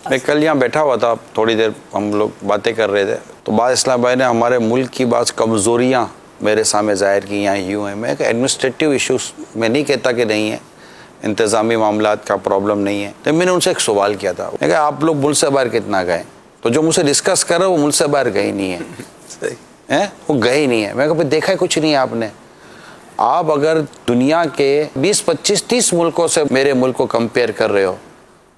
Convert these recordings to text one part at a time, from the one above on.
میں کل یہاں بیٹھا ہوا تھا، تھوڑی دیر ہم لوگ باتیں کر رہے تھے، تو بعض اسلام بھائی نے ہمارے ملک کی بعض کمزوریاں میرے سامنے ظاہر کی یہاں یوں ہیں. میں کہ ایڈمنسٹریٹو ایشوز میں نہیں کہتا کہ نہیں ہے، انتظامی معاملات کا پرابلم نہیں ہے. تو میں نے ان سے ایک سوال کیا تھا، میں کہا آپ لوگ ملک سے باہر کتنا گئے؟ تو جو مجھ سے ڈسکس کر رہے وہ ملک سے باہر گئے ہی نہیں ہیں، وہ گئے ہی نہیں ہیں. میں کہا دیکھا کچھ نہیں ہے آپ نے. آپ اگر دنیا کے 20 25 30 ملکوں سے میرے ملک کو کمپیئر کر رہے ہو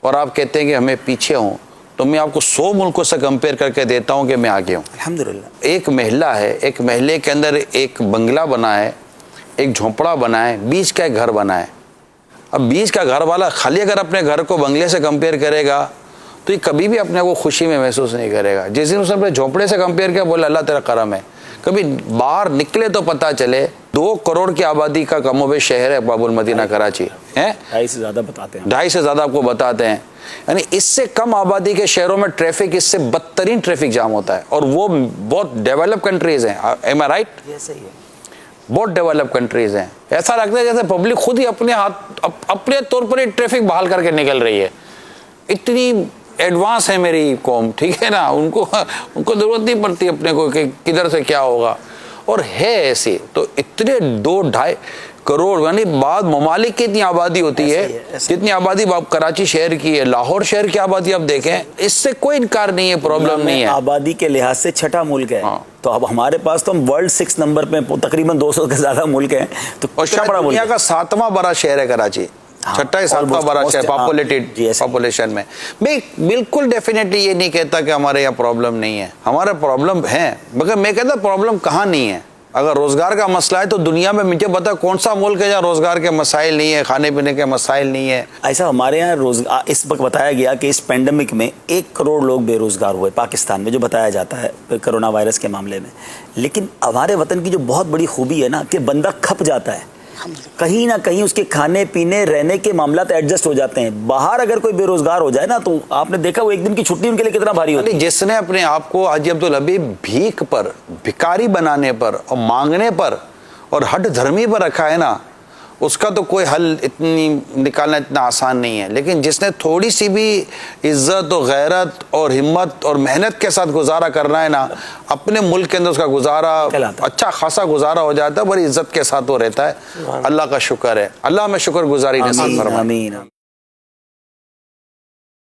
اور آپ کہتے ہیں کہ ہمیں پیچھے ہوں، تو میں آپ کو 100 ملکوں سے کمپیئر کر کے دیتا ہوں کہ میں آگے ہوں. الحمدللہ. ایک محلہ ہے، ایک محلے کے اندر ایک بنگلہ بنا ہے، ایک جھونپڑا بنا ہے، بیچ کا ایک گھر بنا ہے. اب بیچ کا گھر والا خالی اگر اپنے گھر کو بنگلے سے کمپیئر کرے گا تو یہ کبھی بھی اپنے کو خوشی میں محسوس نہیں کرے گا. جس دن اس نے اپنے جھونپڑے سے کمپیئر کیا بولا اللہ تیرا کرم ہے. کبھی باہر نکلے تو پتہ چلے 2 کروڑ کی آبادی کا کم و بیش شہر ہے باب المدینہ کراچی ہے. 2.5 سے زیادہ بتاتے ہیں، 2.5 سے زیادہ آپ کو بتاتے ہیں. یعنی اس سے کم آبادی کے شہروں میں ٹریفک اس سے بدترین ٹریفک جام ہوتا ہے، اور وہ بہت ڈیولپ کنٹریز ہیں. ایم آئی رائٹ؟ یہ صحیح ہے. بہت ڈیولپ کنٹریز ہیں. ایسا لگتا ہے جیسے پبلک خود ہی اپنے ہاتھ اپنے طور پر ٹریفک بحال کر کے نکل رہی ہے. اتنی ایڈوانس ہے میری قوم، ٹھیک ہے نا. ان کو ضرورت نہیں پڑتی اپنے کو کہ کدھر سے کیا ہوگا، اور ہے ایسی. تو اتنے 2-2.5 کروڑ، یعنی بعض ممالک کی اتنی آبادی ہوتی ہے جتنی آبادی کراچی شہر کی ہے. لاہور شہر کی آبادی آپ دیکھیں، اس سے کوئی انکار نہیں ہے، پرابلم نہیں ہے. آبادی کے لحاظ سے 6واں ملک ہے. تو اب ہمارے پاس تو ہم ورلڈ 6 نمبر پہ تقریباً 200 کے زیادہ ملک ہیں. تو اور شاید دنیا کا 7واں بڑا شہر ہے کراچی، 6واں 7واں بڑا شہر پاپولیشن میں. میں بالکل ڈیفینیٹلی یہ نہیں کہتا کہ ہمارے یہاں پرابلم نہیں ہے، ہمارے پرابلم ہیں، مگر میں کہتا پرابلم کہاں نہیں ہے. اگر روزگار کا مسئلہ ہے تو دنیا میں مجھے بتا کون سا ملک ہے جہاں روزگار کے مسائل نہیں ہے، کھانے پینے کے مسائل نہیں ہے. ایسا ہمارے یہاں روزگار اس وقت بتایا گیا کہ اس پینڈیمک میں 1 کروڑ لوگ بے روزگار ہوئے پاکستان میں، جو بتایا جاتا ہے کرونا وائرس کے معاملے میں. لیکن ہمارے وطن کی جو بہت بڑی خوبی ہے نا کہ بندہ کھپ جاتا ہے، کہیں نہ کہیں اس کے کھانے پینے رہنے کے معاملات ایڈجسٹ ہو جاتے ہیں. باہر اگر کوئی بے روزگار ہو جائے نا تو آپ نے دیکھا وہ 1 دن کی چھٹی ان کے لیے کتنا بھاری ہوتی ہے. جس نے اپنے آپ کو حاجی عبدالحبیب بھیک پر، بھکاری بنانے پر اور مانگنے پر اور ہٹ دھرمی پر رکھا ہے نا، اس کا تو کوئی حل نکالنا اتنا آسان نہیں ہے. لیکن جس نے تھوڑی سی بھی عزت و غیرت اور ہمت اور محنت کے ساتھ گزارا کرنا ہے نا، اپنے ملک کے اندر اس کا گزارا اچھا خاصا گزارا ہو جاتا ہے، بڑی عزت کے ساتھ وہ رہتا ہے. اللہ کا شکر ہے، اللہ میں شکر گزاری نصیب فرمائے.